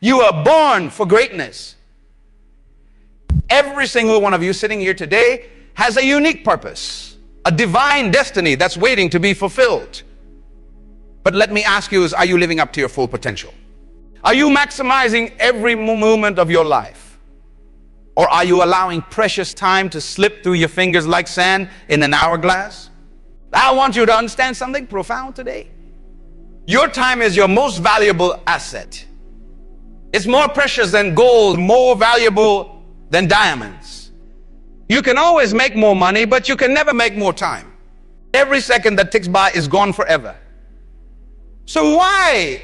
You are born for greatness. Every single one of you sitting here today has a unique purpose, a divine destiny that's waiting to be fulfilled. But let me ask you, are you living up to your full potential? Are you maximizing every moment of your life? Or are you allowing precious time to slip through your fingers like sand in an hourglass? I want you to understand something profound today. Your time is your most valuable asset. It's more precious than gold, more valuable than diamonds. You can always make more money, but you can never make more time. Every second that ticks by is gone forever. So why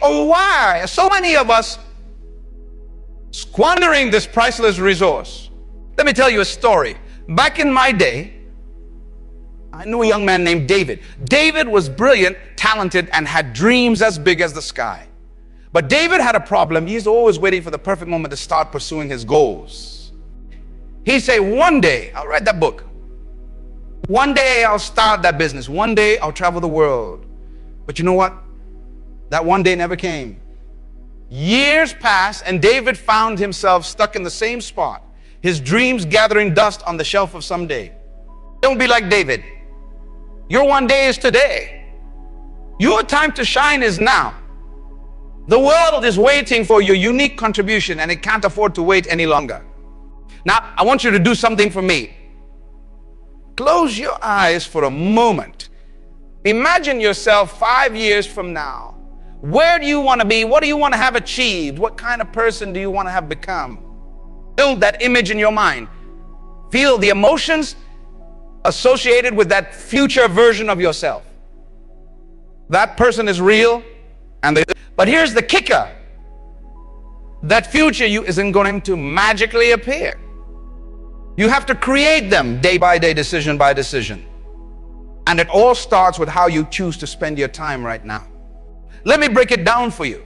are so many of us squandering this priceless resource? Let me tell you a story. Back in my day, I knew a young man named David. David was brilliant, talented, and had dreams as big as the sky. But David had a problem. He's always waiting for the perfect moment to start pursuing his goals. He'd say, one day, I'll write that book. One day I'll start that business. One day I'll travel the world. But you know what? That one day never came. Years passed and David found himself stuck in the same spot. His dreams gathering dust on the shelf of some day. Don't be like David. Your one day is today. Your time to shine is now. The world is waiting for your unique contribution and it can't afford to wait any longer. Now, I want you to do something for me. Close your eyes for a moment. Imagine yourself 5 years from now. Where do you want to be? What do you want to have achieved? What kind of person do you want to have become? Build that image in your mind. Feel the emotions associated with that future version of yourself. That person is real. But here's the kicker. That future you isn't going to magically appear. You have to create them day by day, decision by decision. And it all starts with how you choose to spend your time right now. Let me break it down for you.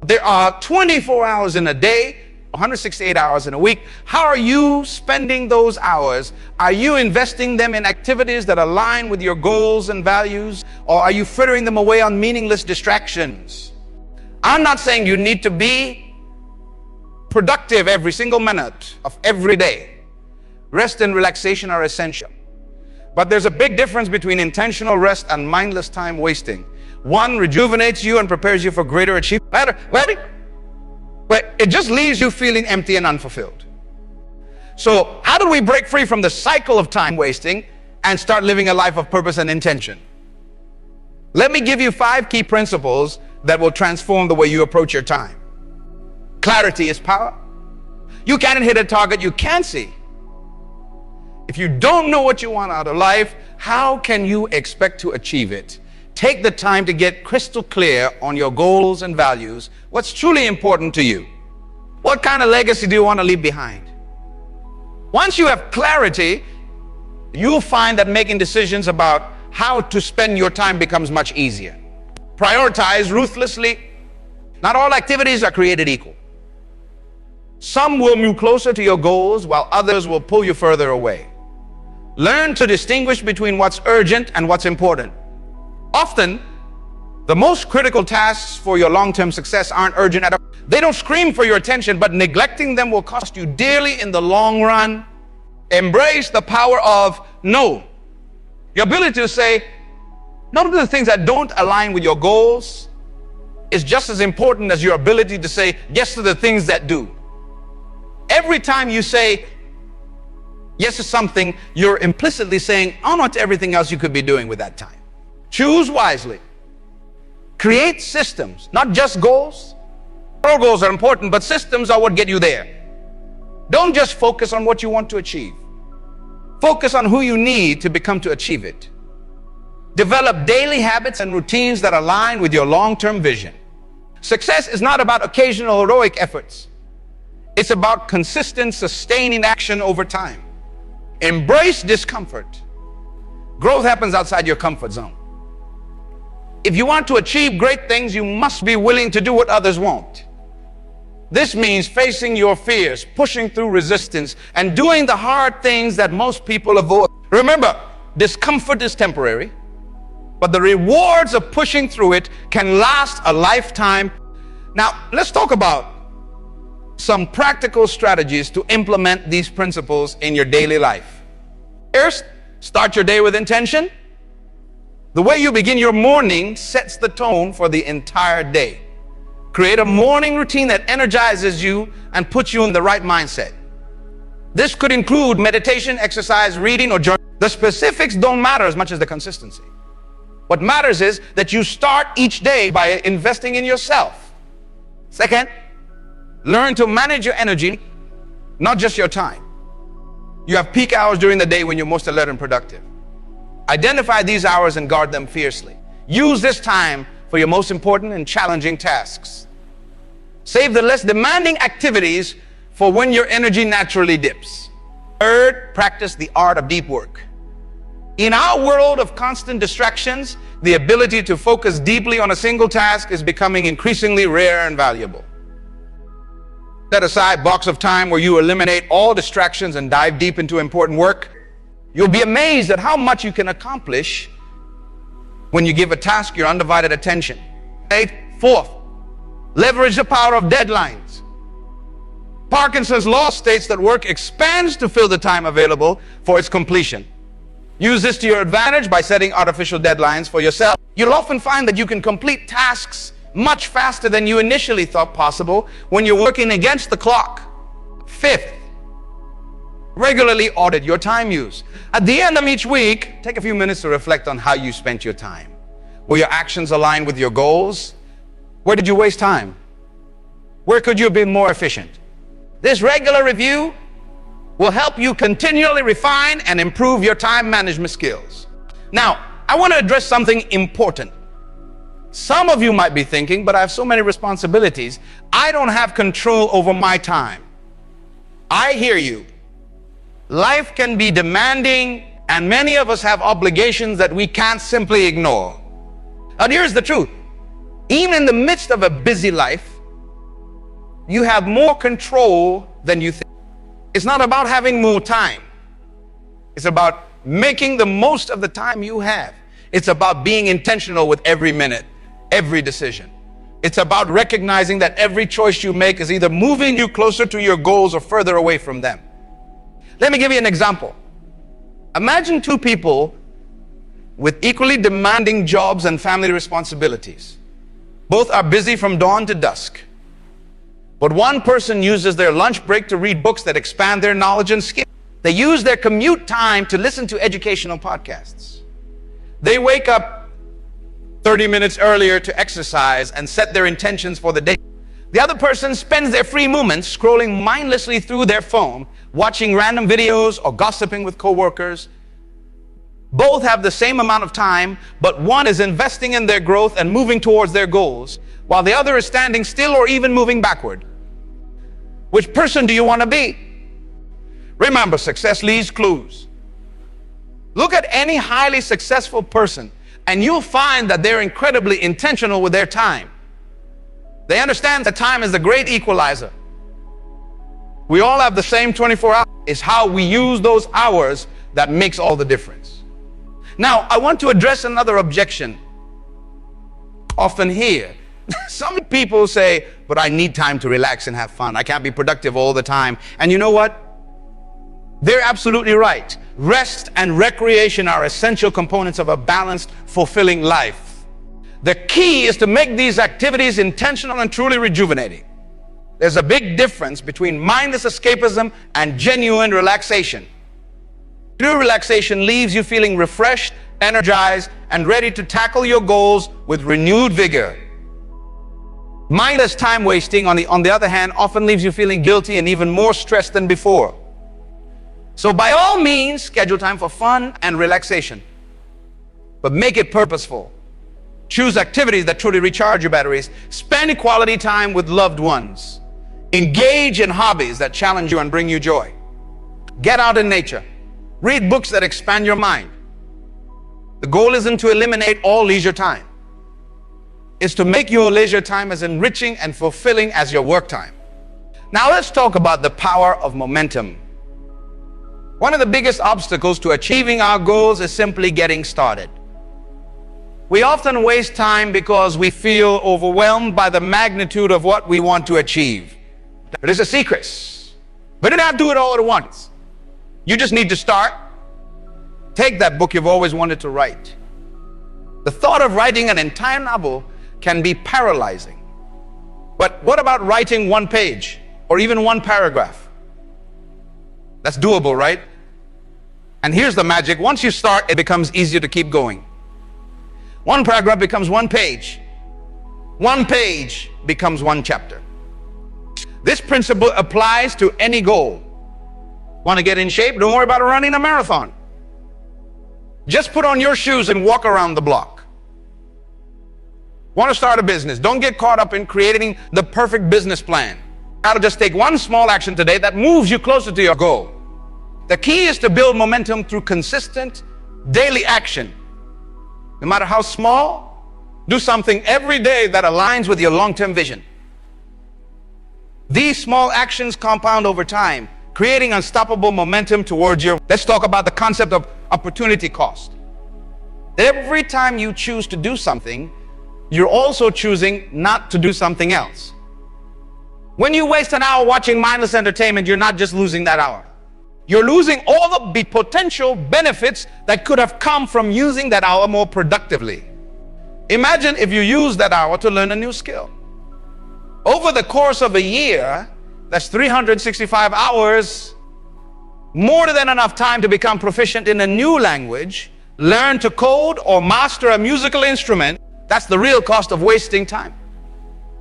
There are 24 hours in a day, 168 hours in a week. How are you spending those hours? Are you investing them in activities that align with your goals and values? Or are you frittering them away on meaningless distractions? I'm not saying you need to be productive every single minute of every day. Rest and relaxation are essential. But there's a big difference between intentional rest and mindless time wasting. One rejuvenates you and prepares you for greater achievement. But it just leaves you feeling empty and unfulfilled. So how do we break free from the cycle of time wasting and start living a life of purpose and intention? Let me give you 5 key principles that will transform the way you approach your time. Clarity is power. You can't hit a target you can't see. If you don't know what you want out of life, how can you expect to achieve it? Take the time to get crystal clear on your goals and values. What's truly important to you? What kind of legacy do you want to leave behind? Once you have clarity, you'll find that making decisions about how to spend your time becomes much easier. Prioritize ruthlessly. Not all activities are created equal. Some will move closer to your goals while others will pull you further away. Learn to distinguish between what's urgent and what's important. Often, the most critical tasks for your long-term success aren't urgent at all. They don't scream for your attention, but neglecting them will cost you dearly in the long run. Embrace the power of no. Your ability to say no to the things that don't align with your goals is just as important as your ability to say yes to the things that do. Every time you say yes to something, you're implicitly saying no to everything else you could be doing with that time. Choose wisely. Create systems, not just goals. All goals are important, but systems are what get you there. Don't just focus on what you want to achieve. Focus on who you need to become to achieve it. Develop daily habits and routines that align with your long-term vision. Success is not about occasional heroic efforts. It's about consistent, sustaining action over time. Embrace discomfort. Growth happens outside your comfort zone. If you want to achieve great things, you must be willing to do what others won't. This means facing your fears, pushing through resistance, and doing the hard things that most people avoid. Remember, discomfort is temporary, but the rewards of pushing through it can last a lifetime. Now, let's talk about some practical strategies to implement these principles in your daily life. First, start your day with intention. The way you begin your morning sets the tone for the entire day. Create a morning routine that energizes you and puts you in the right mindset. This could include meditation, exercise, reading, or journaling. The specifics don't matter as much as the consistency. What matters is that you start each day by investing in yourself. Second, learn to manage your energy, not just your time. You have peak hours during the day when you're most alert and productive. Identify these hours and guard them fiercely. Use this time for your most important and challenging tasks. Save the less demanding activities for when your energy naturally dips. Third, practice the art of deep work. In our world of constant distractions, the ability to focus deeply on a single task is becoming increasingly rare and valuable. Set aside blocks of time where you eliminate all distractions and dive deep into important work. You'll be amazed at how much you can accomplish when you give a task your undivided attention. Fourth, leverage the power of deadlines. Parkinson's law states that work expands to fill the time available for its completion. Use this to your advantage by setting artificial deadlines for yourself. You'll often find that you can complete tasks much faster than you initially thought possible when you're working against the clock. Fifth, regularly audit your time use. At the end of each week, take a few minutes to reflect on how you spent your time. Were your actions aligned with your goals? Where did you waste time? Where could you have been more efficient? This regular review will help you continually refine and improve your time management skills. Now, I want to address something important. Some of you might be thinking, but I have so many responsibilities, I don't have control over my time. I hear you. Life can be demanding, and many of us have obligations that we can't simply ignore. And here's the truth. Even in the midst of a busy life, you have more control than you think. It's not about having more time. It's about making the most of the time you have. It's about being intentional with every minute, every decision. It's about recognizing that every choice you make is either moving you closer to your goals or further away from them. Let me give you an example. Imagine two people with equally demanding jobs and family responsibilities. Both are busy from dawn to dusk. But one person uses their lunch break to read books that expand their knowledge and skills. They use their commute time to listen to educational podcasts. They wake up 30 minutes earlier to exercise and set their intentions for the day. The other person spends their free moments scrolling mindlessly through their phone, watching random videos or gossiping with coworkers. Both have the same amount of time, but one is investing in their growth and moving towards their goals, while the other is standing still or even moving backward. Which person do you want to be? Remember, success leaves clues. Look at any highly successful person, and you'll find that they're incredibly intentional with their time. They understand that time is the great equalizer. We all have the same 24 hours. It's how we use those hours that makes all the difference. Now, I want to address another objection often here. Some people say, but I need time to relax and have fun. I can't be productive all the time. And you know what? They're absolutely right. Rest and recreation are essential components of a balanced, fulfilling life. The key is to make these activities intentional and truly rejuvenating. There's a big difference between mindless escapism and genuine relaxation. True relaxation leaves you feeling refreshed, energized, and ready to tackle your goals with renewed vigor. Mindless time wasting, on the other hand, often leaves you feeling guilty and even more stressed than before. So by all means, schedule time for fun and relaxation, but make it purposeful. Choose activities that truly recharge your batteries. Spend quality time with loved ones. Engage in hobbies that challenge you and bring you joy. Get out in nature. Read books that expand your mind. The goal isn't to eliminate all leisure time. It's to make your leisure time as enriching and fulfilling as your work time. Now let's talk about the power of momentum. One of the biggest obstacles to achieving our goals is simply getting started. We often waste time because we feel overwhelmed by the magnitude of what we want to achieve. But it's a secret. We don't have to do it all at once. You just need to start. Take that book you've always wanted to write. The thought of writing an entire novel can be paralyzing. But what about writing one page or even one paragraph? That's doable, right? And here's the magic. Once you start, it becomes easier to keep going. One paragraph becomes one page. One page becomes one chapter. This principle applies to any goal. Want to get in shape? Don't worry about running a marathon. Just put on your shoes and walk around the block. Want to start a business? Don't get caught up in creating the perfect business plan. Gotta just take one small action today that moves you closer to your goal. The key is to build momentum through consistent daily action. No matter how small, do something every day that aligns with your long-term vision. These small actions compound over time, creating unstoppable momentum towards your... Let's talk about the concept of opportunity cost. Every time you choose to do something, you're also choosing not to do something else. When you waste an hour watching mindless entertainment, you're not just losing that hour. You're losing all the potential benefits that could have come from using that hour more productively. Imagine if you use that hour to learn a new skill. Over the course of a year, that's 365 hours, more than enough time to become proficient in a new language, learn to code or master a musical instrument. That's the real cost of wasting time.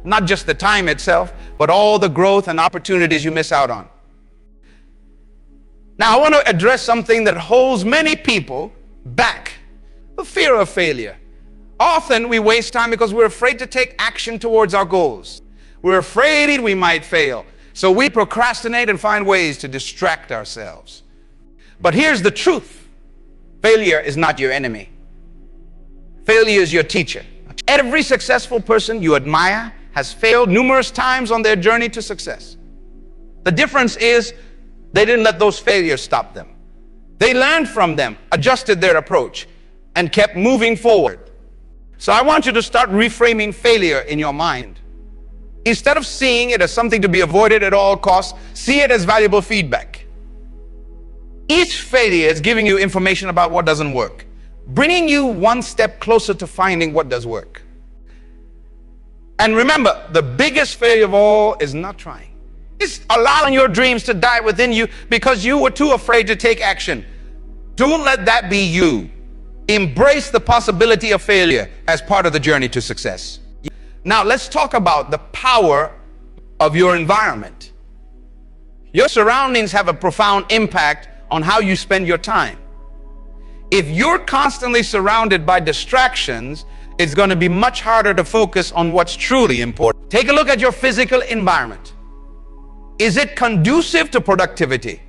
Not just the time itself, but all the growth and opportunities you miss out on. Now, I want to address something that holds many people back: the fear of failure. Often we waste time because we're afraid to take action towards our goals. We're afraid we might fail. So we procrastinate and find ways to distract ourselves. But here's the truth. Failure is not your enemy. Failure is your teacher. Every successful person you admire has failed numerous times on their journey to success. The difference is they didn't let those failures stop them. They learned from them, adjusted their approach, and kept moving forward. So I want you to start reframing failure in your mind. Instead of seeing it as something to be avoided at all costs, see it as valuable feedback. Each failure is giving you information about what doesn't work, bringing you one step closer to finding what does work. And remember, the biggest failure of all is not trying. It's allowing your dreams to die within you because you were too afraid to take action. Don't let that be you. Embrace the possibility of failure as part of the journey to success. Now, let's talk about the power of your environment. Your surroundings have a profound impact on how you spend your time. If you're constantly surrounded by distractions, it's going to be much harder to focus on what's truly important. Take a look at your physical environment. Is it conducive to productivity?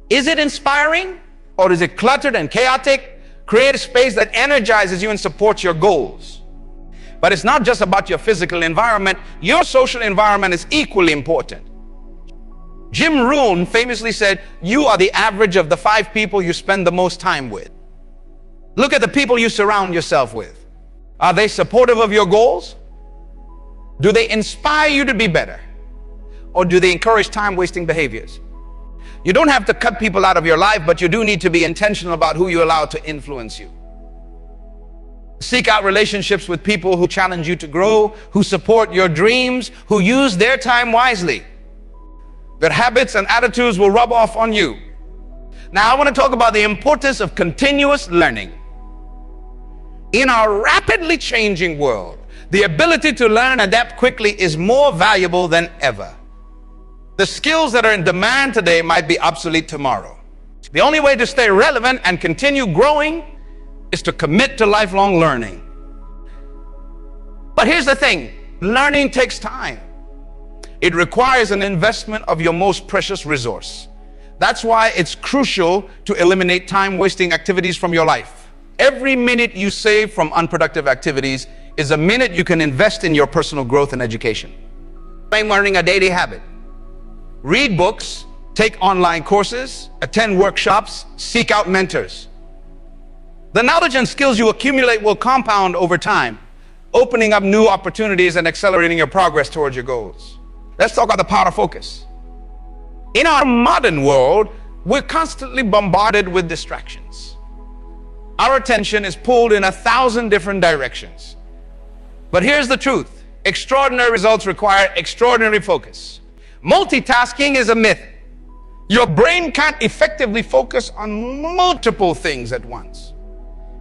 Is it inspiring, or is it cluttered and chaotic? Create a space that energizes you and supports your goals. But it's not just about your physical environment. Your social environment is equally important. Jim Rohn famously said, you are the average of the 5 people you spend the most time with. Look at the people you surround yourself with. Are they supportive of your goals? Do they inspire you to be better? Or do they encourage time-wasting behaviors? You don't have to cut people out of your life, but you do need to be intentional about who you allow to influence you. Seek out relationships with people who challenge you to grow, who support your dreams, who use their time wisely. Their habits and attitudes will rub off on you. Now, I want to talk about the importance of continuous learning. In our rapidly changing world, the ability to learn and adapt quickly is more valuable than ever. The skills that are in demand today might be obsolete tomorrow. The only way to stay relevant and continue growing is to commit to lifelong learning. But here's the thing, learning takes time. It requires an investment of your most precious resource. That's why it's crucial to eliminate time-wasting activities from your life. Every minute you save from unproductive activities is a minute you can invest in your personal growth and education. By learning a daily habit. Read books, take online courses, attend workshops, seek out mentors. The knowledge and skills you accumulate will compound over time, opening up new opportunities and accelerating your progress towards your goals. Let's talk about the power of focus. In our modern world, we're constantly bombarded with distractions. Our attention is pulled in 1,000 different directions. But here's the truth. Extraordinary results require extraordinary focus. Multitasking is a myth. Your brain can't effectively focus on multiple things at once.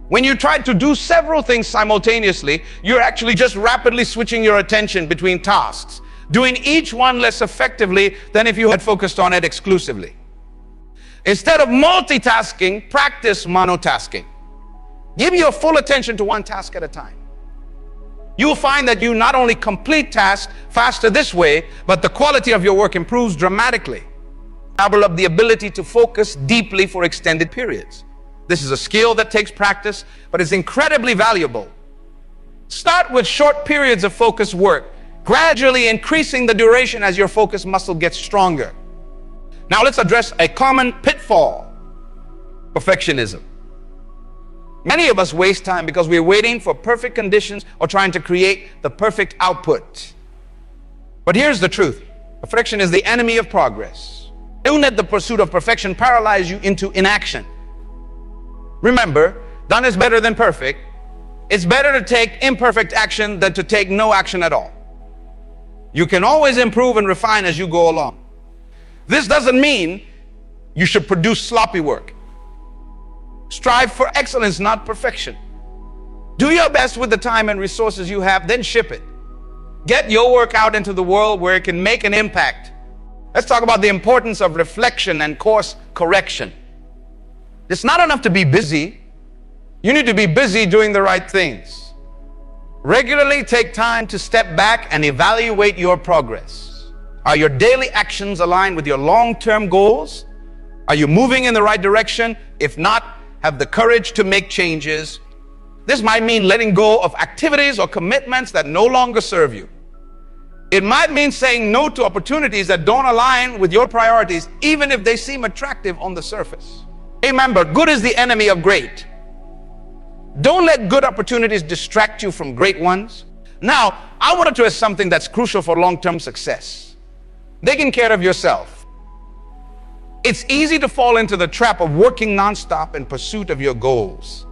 When you try to do several things simultaneously, you're actually just rapidly switching your attention between tasks, doing each one less effectively than if you had focused on it exclusively. Instead of multitasking, practice monotasking. Give your full attention to one task at a time. You will find that you not only complete tasks faster this way, but the quality of your work improves dramatically. Develop the ability to focus deeply for extended periods. This is a skill that takes practice, but it's incredibly valuable. Start with short periods of focused work, gradually increasing the duration as your focus muscle gets stronger. Now let's address a common pitfall: perfectionism. Many of us waste time because we're waiting for perfect conditions or trying to create the perfect output. But here's the truth. Perfection is the enemy of progress. Don't let the pursuit of perfection paralyze you into inaction. Remember, done is better than perfect. It's better to take imperfect action than to take no action at all. You can always improve and refine as you go along. This doesn't mean you should produce sloppy work. Strive for excellence, not perfection. Do your best with the time and resources you have, then ship it. Get your work out into the world where it can make an impact. Let's talk about the importance of reflection and course correction. It's not enough to be busy. You need to be busy doing the right things. Regularly take time to step back and evaluate your progress. Are your daily actions aligned with your long-term goals? Are you moving in the right direction? If not, have the courage to make changes. This might mean letting go of activities or commitments that no longer serve you. It might mean saying no to opportunities that don't align with your priorities, even if they seem attractive on the surface. Remember, good is the enemy of great. Don't let good opportunities distract you from great ones. Now, I want to address something that's crucial for long-term success: taking care of yourself. It's easy to fall into the trap of working nonstop in pursuit of your goals.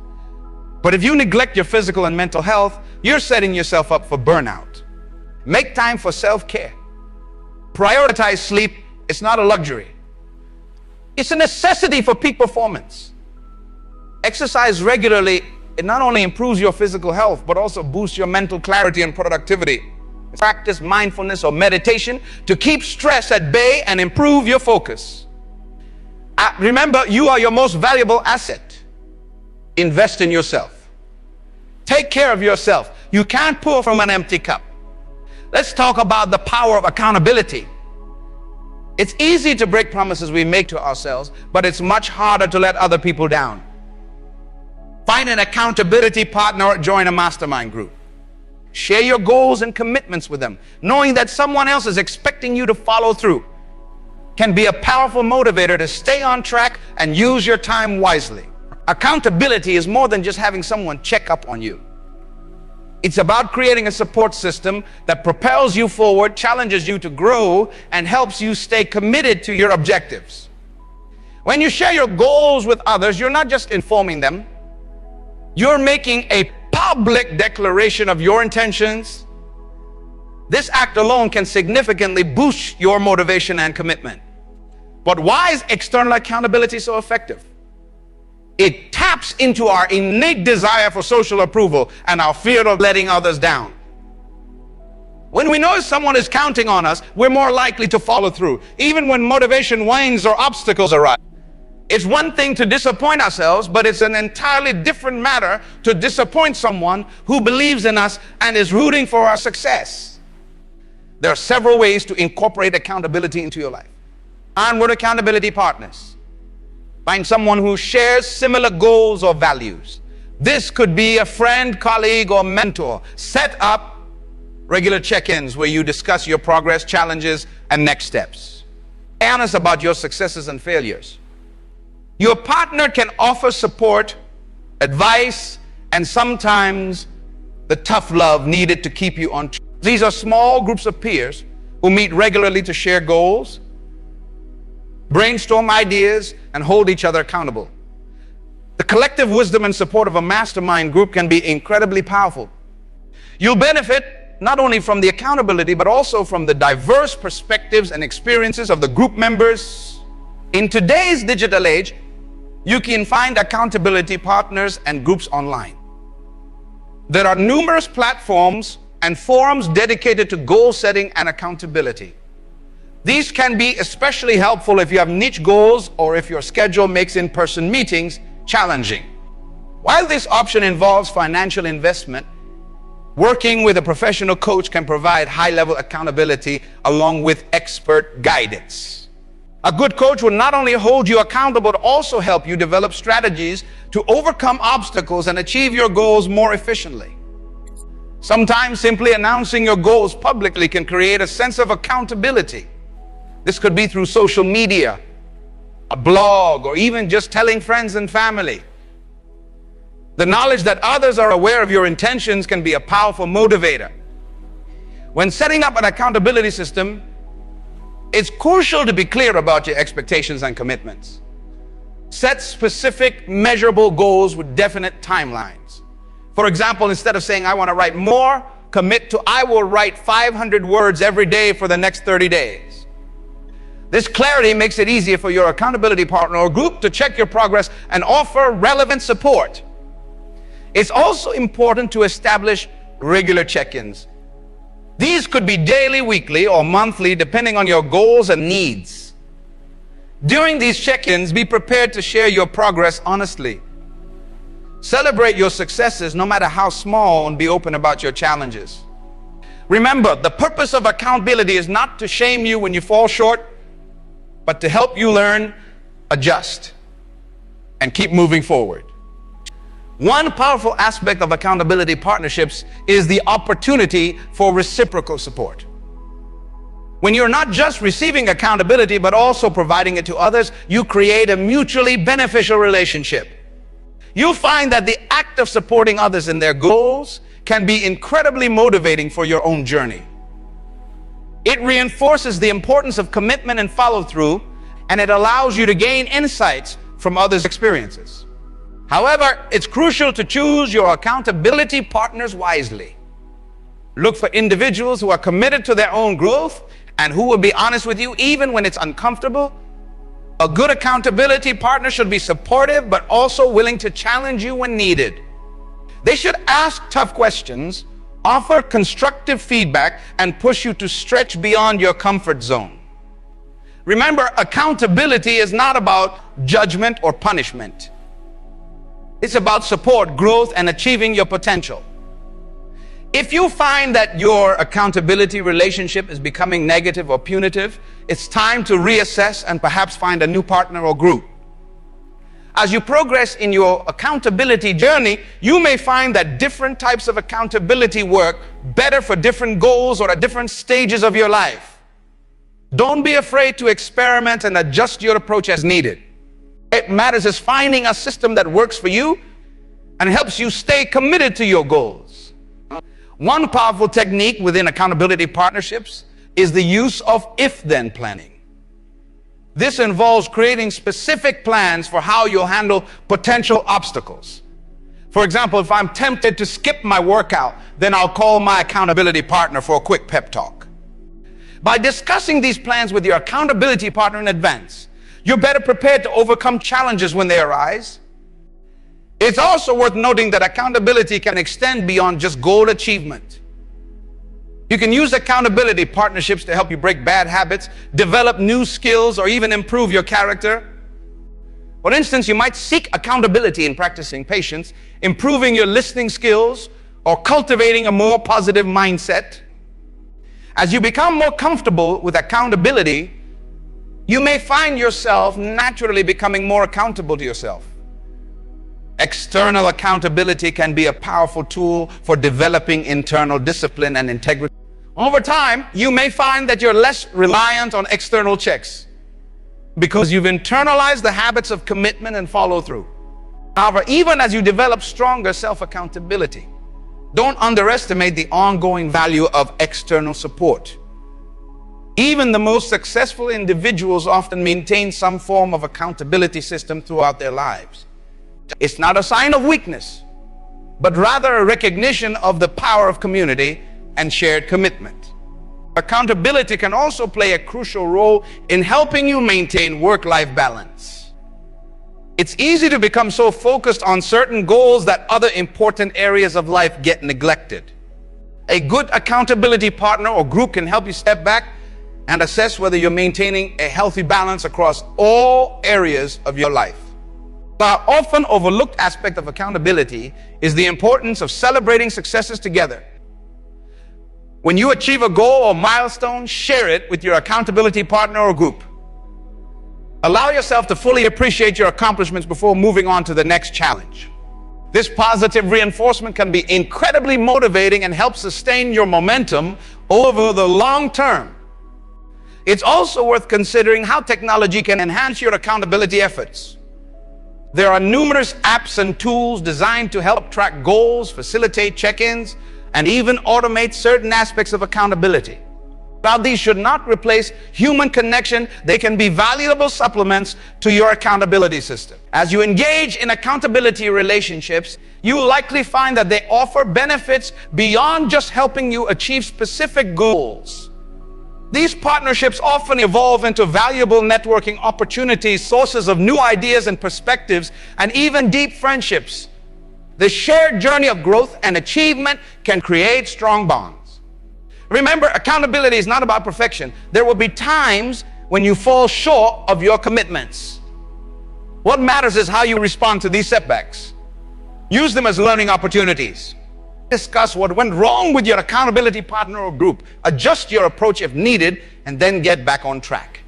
But if you neglect your physical and mental health, you're setting yourself up for burnout. Make time for self-care. Prioritize sleep. It's not a luxury. It's a necessity for peak performance. Exercise regularly. It not only improves your physical health, but also boosts your mental clarity and productivity. Practice mindfulness or meditation to keep stress at bay and improve your focus. Remember, you are your most valuable asset. Invest in yourself. Take care of yourself. You can't pour from an empty cup. Let's talk about the power of accountability. It's easy to break promises we make to ourselves, but it's much harder to let other people down. Find an accountability partner or join a mastermind group. Share your goals and commitments with them. Knowing that someone else is expecting you to follow through can be a powerful motivator to stay on track and use your time wisely. Accountability is more than just having someone check up on you. It's about creating a support system that propels you forward, challenges you to grow, and helps you stay committed to your objectives. When you share your goals with others, you're not just informing them, you're making a public declaration of your intentions. This act alone can significantly boost your motivation and commitment. But why is external accountability so effective? It taps into our innate desire for social approval and our fear of letting others down. When we know someone is counting on us, we're more likely to follow through, even when motivation wanes or obstacles arise. It's one thing to disappoint ourselves, but it's an entirely different matter to disappoint someone who believes in us and is rooting for our success. There are several ways to incorporate accountability into your life. Onward accountability partners. Find someone who shares similar goals or values. This could be a friend, colleague, or mentor. Set up regular check-ins where you discuss your progress, challenges, and next steps. Be honest about your successes and failures. Your partner can offer support advice, and sometimes the tough love needed to keep you on track. These are small groups of peers who meet regularly to share goals, brainstorm ideas, and hold each other accountable. The collective wisdom and support of a mastermind group can be incredibly powerful. You'll benefit not only from the accountability, but also from the diverse perspectives and experiences of the group members. In today's digital age, you can find accountability partners and groups online. There are numerous platforms and forums dedicated to goal setting and accountability. These can be especially helpful if you have niche goals or if your schedule makes in-person meetings challenging. While this option involves financial investment, working with a professional coach can provide high-level accountability along with expert guidance. A good coach will not only hold you accountable, but also help you develop strategies to overcome obstacles and achieve your goals more efficiently. Sometimes simply announcing your goals publicly can create a sense of accountability. This could be through social media, a blog, or even just telling friends and family. The knowledge that others are aware of your intentions can be a powerful motivator. When setting up an accountability system, it's crucial to be clear about your expectations and commitments. Set specific, measurable goals with definite timelines. For example, instead of saying, I want to write more, commit to, I will write 500 words every day for the next 30 days. This clarity makes it easier for your accountability partner or group to check your progress and offer relevant support. It's also important to establish regular check-ins. These could be daily, weekly, or monthly, depending on your goals and needs. During these check-ins, be prepared to share your progress honestly. Celebrate your successes, no matter how small, and be open about your challenges. Remember, the purpose of accountability is not to shame you when you fall short, but to help you learn, adjust, and keep moving forward. One powerful aspect of accountability partnerships is the opportunity for reciprocal support. When you're not just receiving accountability, but also providing it to others, you create a mutually beneficial relationship. You'll find that the act of supporting others in their goals can be incredibly motivating for your own journey. It reinforces the importance of commitment and follow-through, and it allows you to gain insights from others' experiences. However, it's crucial to choose your accountability partners wisely. Look for individuals who are committed to their own growth and who will be honest with you even when it's uncomfortable. A good accountability partner should be supportive, but also willing to challenge you when needed. They should ask tough questions, offer constructive feedback, and push you to stretch beyond your comfort zone. Remember, accountability is not about judgment or punishment. It's about support, growth, and achieving your potential. If you find that your accountability relationship is becoming negative or punitive, it's time to reassess and perhaps find a new partner or group. As you progress in your accountability journey, you may find that different types of accountability work better for different goals or at different stages of your life. Don't be afraid to experiment and adjust your approach as needed. What matters is finding a system that works for you and helps you stay committed to your goals. One powerful technique within accountability partnerships is the use of if-then planning. This involves creating specific plans for how you'll handle potential obstacles. For example, if I'm tempted to skip my workout, then I'll call my accountability partner for a quick pep talk. By discussing these plans with your accountability partner in advance, you're better prepared to overcome challenges when they arise. It's also worth noting that accountability can extend beyond just goal achievement. You can use accountability partnerships to help you break bad habits, develop new skills, or even improve your character. For instance, you might seek accountability in practicing patience, improving your listening skills, or cultivating a more positive mindset. As you become more comfortable with accountability, you may find yourself naturally becoming more accountable to yourself. External accountability can be a powerful tool for developing internal discipline and integrity. Over time, you may find that you're less reliant on external checks because you've internalized the habits of commitment and follow through. However, even as you develop stronger self-accountability, don't underestimate the ongoing value of external support. Even the most successful individuals often maintain some form of accountability system throughout their lives. It's not a sign of weakness, but rather a recognition of the power of community and shared commitment. Accountability can also play a crucial role in helping you maintain work-life balance. It's easy to become so focused on certain goals that other important areas of life get neglected. A good accountability partner or group can help you step back and assess whether you're maintaining a healthy balance across all areas of your life. The often overlooked aspect of accountability is the importance of celebrating successes together. When you achieve a goal or milestone, share it with your accountability partner or group. Allow yourself to fully appreciate your accomplishments before moving on to the next challenge. This positive reinforcement can be incredibly motivating and help sustain your momentum over the long term. It's also worth considering how technology can enhance your accountability efforts. There are numerous apps and tools designed to help track goals, facilitate check-ins, and even automate certain aspects of accountability. While these should not replace human connection, they can be valuable supplements to your accountability system. As you engage in accountability relationships, you will likely find that they offer benefits beyond just helping you achieve specific goals. These partnerships often evolve into valuable networking opportunities, sources of new ideas and perspectives, and even deep friendships. The shared journey of growth and achievement can create strong bonds. Remember, accountability is not about perfection. There will be times when you fall short of your commitments. What matters is how you respond to these setbacks. Use them as learning opportunities. Discuss what went wrong with your accountability partner or group. Adjust your approach if needed, and then get back on track.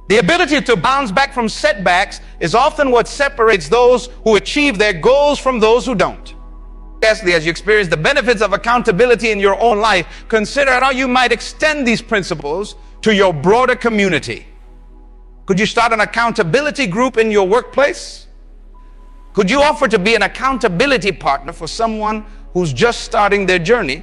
The ability to bounce back from setbacks is often what separates those who achieve their goals from those who don't. Lastly, as you experience the benefits of accountability in your own life, consider how you might extend these principles to your broader community. Could you start an accountability group in your workplace? Could you offer to be an accountability partner for someone who's just starting their journey?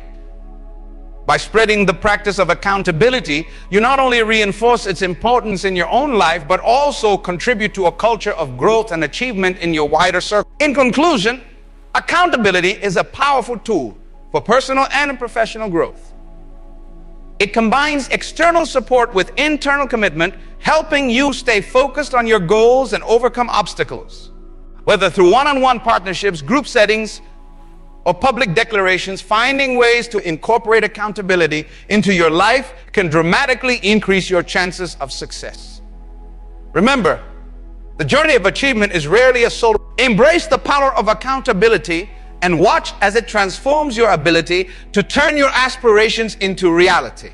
By spreading the practice of accountability, you not only reinforce its importance in your own life, but also contribute to a culture of growth and achievement in your wider circle. In conclusion, accountability is a powerful tool for personal and professional growth. It combines external support with internal commitment, helping you stay focused on your goals and overcome obstacles. Whether through one-on-one partnerships, group settings, or public declarations, finding ways to incorporate accountability into your life can dramatically increase your chances of success. Remember, the journey of achievement is rarely a solo. Embrace the power of accountability and watch as it transforms your ability to turn your aspirations into reality.